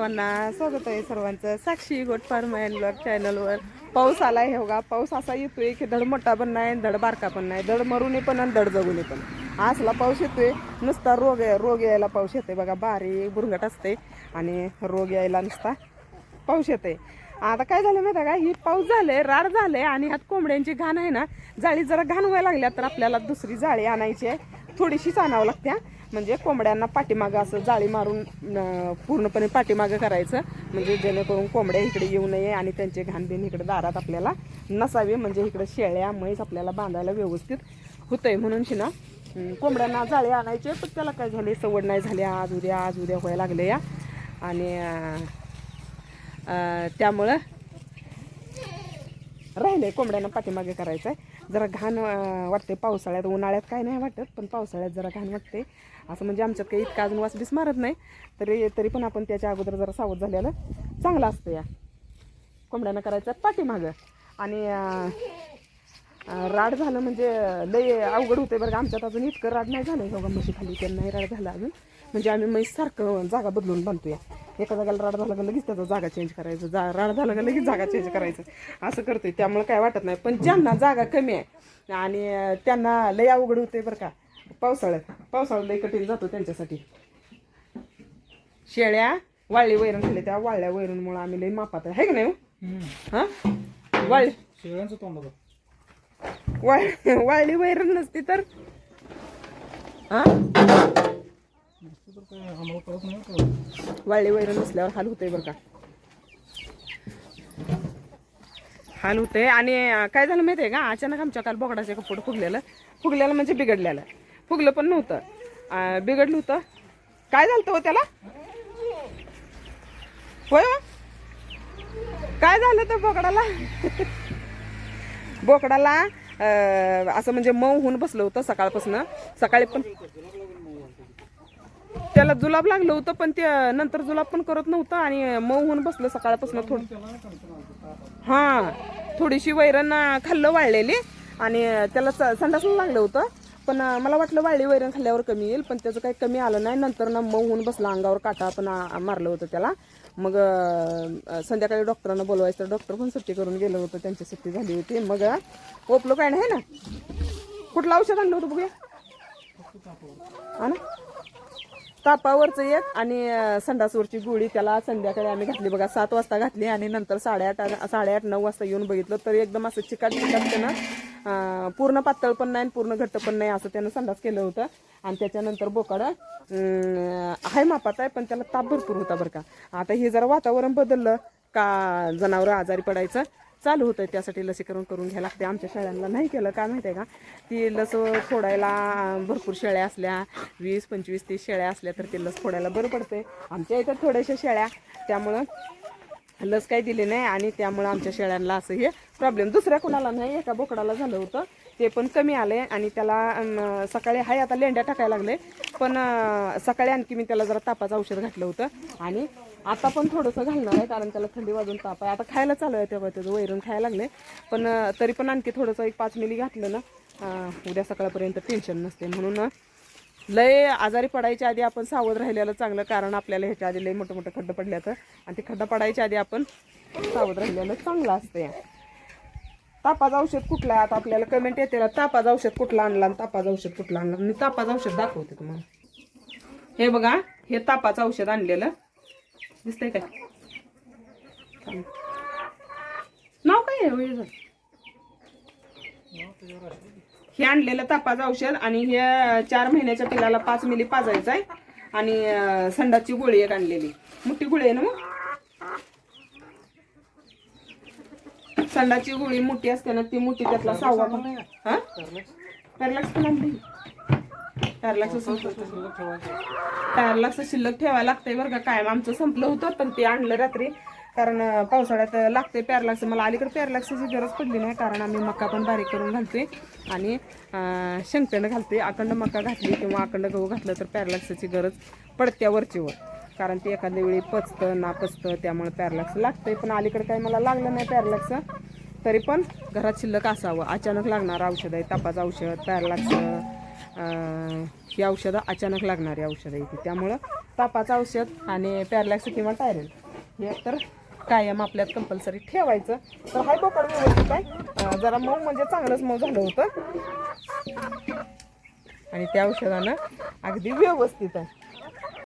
सर्वांना, स्वागत आहे सर्वांचं साक्षी गोट फार्म अँड ब्लॉग चॅनलवर. पाऊस आलाय हे बघा. पाऊस असा येतोय की धड मोठा पण नाही, धड बारका पण नाही, धड मरूनही पण आणि धड जगूनही पण. असला पाऊस येतोय, नुसता रोग यायला पाऊस येतोय बघा. बारीक बुरंगट असते आणि रोग यायला नुसता पाऊस येते. आता काय झालं माहिती का, ही पाऊस झाले, राड झाले आणि ह्यात कोंबड्यांची घाण आहे ना, जाळी जरा घाण व्हायला लागल्या तर आपल्याला दुसरी जाळी आणायची आहे. थोडीशीच आणावं लागत्या, म्हणजे कोंबड्यांना पाठीमागं असं जाळी मारून पूर्णपणे पाठीमागं करायचं, म्हणजे जेणेकरून कोंबड्या इकडे येऊ नये आणि त्यांचे घाण बिन इकडे दारात आपल्याला नसावे, म्हणजे इकडे शेळ्या म्हैस आपल्याला बांधायला व्यवस्थित होतंय. म्हणून ना कोंबड्यांना जाळी आणायचे. पण त्याला काय झाले, सवड नाही झाली. आज उद्या व्हायला लागले या. आणि त्यामुळं राहिले कोंबड्यांना पाठीमागे करायचं आहे. जरा घाण वाटते पावसाळ्यात. उन्हाळ्यात काय नाही वाटत, पण पावसाळ्यात जरा घाण वाटते. असं म्हणजे आमच्यात काही इतका अजून वास बीस मारत नाही, तरी पण आपण त्याच्या अगोदर जरा सावध झालेलं चांगलं असतं. या कोंबड्यांना करायचं पाठीमागं. आणि राड झालं म्हणजे लय अवघड होते बरं का. आमच्यात अजून इतकं राड नाही झालं बघा. म्हशी खाली त्यांना नाही राड झालं अजून, म्हणजे आम्ही म्हैस सारखं जागा बदलून बांधतोय. एका जागाला राड झालं का लगेच त्याचा जागा चेंज करायचं, राड झालं का लगेच जागा चेंज करायचं, असं करतोय. त्यामुळे काय वाटत नाही. पण ज्यांना जागा कमी आहे आणि त्यांना लय अवघड होते बरं का. पावसाळ्यात लय कठीण जातो त्यांच्यासाठी. शेळ्या वाळली वैरण खाल्ली, त्या वाळल्या वैरणमुळे आम्ही लय मापात आहे का नाही. हा वाळली शेळ्यांचं तोंड वाळली वैरण नसती तर वाळली वैरण नसल्यावर हाल होतंय बरं का. हाल होते. आणि काय झालं माहिती आहे का, अचानक आमच्या काल बोकडाचे कपड फुगलेलं म्हणजे बिघडलेलं. फुगलं पण नव्हतं, बिघडलं होतं. काय झालं हो त्याला, होय काय झालं तर बोकडाला असं म्हणजे मऊ होऊन बसलं होतं सकाळपासून. सकाळी पण त्याला जुलाब लागलं होतं, पण ते नंतर जुलाब पण करत नव्हतं आणि मऊ होऊन बसलं सकाळपासून. थोडीशी वैरण खाल्लं वाळलेली आणि त्याला संडासला लागलं होतं. पण मला वाटलं वाळली वैरण खाल्ल्यावर कमी येईल, पण त्याचं काही कमी आलं नाही. नंतर ना मऊ होऊन बसला, अंगावर काटा पण मारलं होतं त्याला. मग संध्याकाळी डॉक्टरांना बोलवायचं, डॉक्टर पण सुट्टी करून गेलं होतं, त्यांची सुट्टी झाली होती. मग ओपलो काय नाही ना. कुठलं औषध आणलं होतं बघूया. हा ना, तापावरचं एक आणि संडासवरची गोळी त्याला संध्याकाळी आम्ही घातली बघा. 7 वाजता घातली आणि नंतर 8:30-9 वाजता येऊन बघितलं तर एकदम असं चिकाट त्यानं पूर्ण पातळ पण नाही पूर्ण घट्ट पण नाही, असं त्यानं संडास केलं होतं. आणि त्याच्यानंतर बोकाड हाय मापात आहे, पण त्याला ताप भरपूर होता बरं का. आता हे जरा वातावरण बदललं का जनावरं आजारी पडायचं चालू होतं, त्यासाठी लसीकरण करून घ्यायला लागते. आमच्या शेळ्यांना नाही केलं का माहिती आहे का, ती लस फोडायला भरपूर शेळ्या असल्या, 20-25-30 शेळ्या असल्या तर ती लस फोडायला बरं पडते. आमच्या इथं थोड्याशा शेळ्या, त्यामुळं लस काही दिली नाही आणि त्यामुळं आमच्या शेळ्यांना असं हे प्रॉब्लेम. दुसऱ्या कोणाला नाही, एका बोकडाला झालं होतं, ते पण कमी आले. आणि त्याला सकाळी हाय आता लेंड्या टाकायला लागले, पण सकाळी आणखी मी त्याला जरा तापाचं औषध घातलं होतं आणि आता पण थोडंसं घालणार आहे, कारण त्याला थंडी वाजून ताप आहे. आता खायला चालू आहे तेव्हा त्याचं वैरण खायला लागले, पण तरी पण आणखी थोडंसं 1-5 मिली घातलं ना, उद्या सकाळपर्यंत टेन्शन नसते. म्हणून लय आजारी पडायच्या आधी आपण सावध राहिलेलं चांगलं, कारण आपल्याला ह्याच्या आधी लय मोठं खड्डं पडल्याचं आणि ते खड्डा पडायच्या आधी आपण सावध राहिलेलं चांगलं असतं. तापाचं औषध कुठलं आहे, आता आपल्याला कमेंट येते ना, तापाचं औषध कुठलं आणलं आणि तापाचं औषध कुठलं आणलं. मी तापाचं औषध दाखवते तुम्हाला. हे बघा, हे तापाचं औषध आणलेलं दिसतंय काय, नाव काय आहे हे आणलेलं तापाचं औषध. आणि हे 4 महिन्याच्या पिलाला 5 मिली पाजायचं आहे. आणि संडाची गोळी एक आणलेली, मोठी गोळी आहे ना. मग संडाची गोळी मोठी असते ना, ती मोठी, त्यातला 6वा पण. हा पॅरलॅक्स पण आणली. पॅरलॅक्स शिल्लक ठेवायला लागतंय बरं का. कायम आमचं संपलं होतं, पण ते आणलं रात्री, कारण पावसाळ्यात लागते पॅरलॅक्स. मला अलीकडे पॅरलॅक्सची गरज पडली नाही, कारण आम्ही मका पण बारीक करून घालते आणि शेंगतेनं घालते. अखंड मका घातली किंवा अखंड गहू घातलं तर पॅरलॅक्सची गरज पडत्या वरचीवर, कारण ते एखाद्या वेळी पचतं ना पचतं, त्यामुळे पॅरलॅक्स लागतंय. पण अलीकडे काही मला लागलं नाही पॅरलॅक्स, तरी पण घरात शिल्लक असावं. अचानक लागणारं औषध आहे तापाचं औषध, पॅरलॅक्स, ही औषधं अचानक लागणारी औषधं आहे ती, त्यामुळं तापाचं औषध आणि पॅरलॅक्स किंवा टायरेल हे तर कायम आपल्यात कंपल्सरी ठेवायचं. तर हाय बोकड व्यवस्थित आहे. जरा मऊ म्हणजे चांगलंच मऊ झालं होतं आणि त्या औषधानं अगदी व्यवस्थित आहे.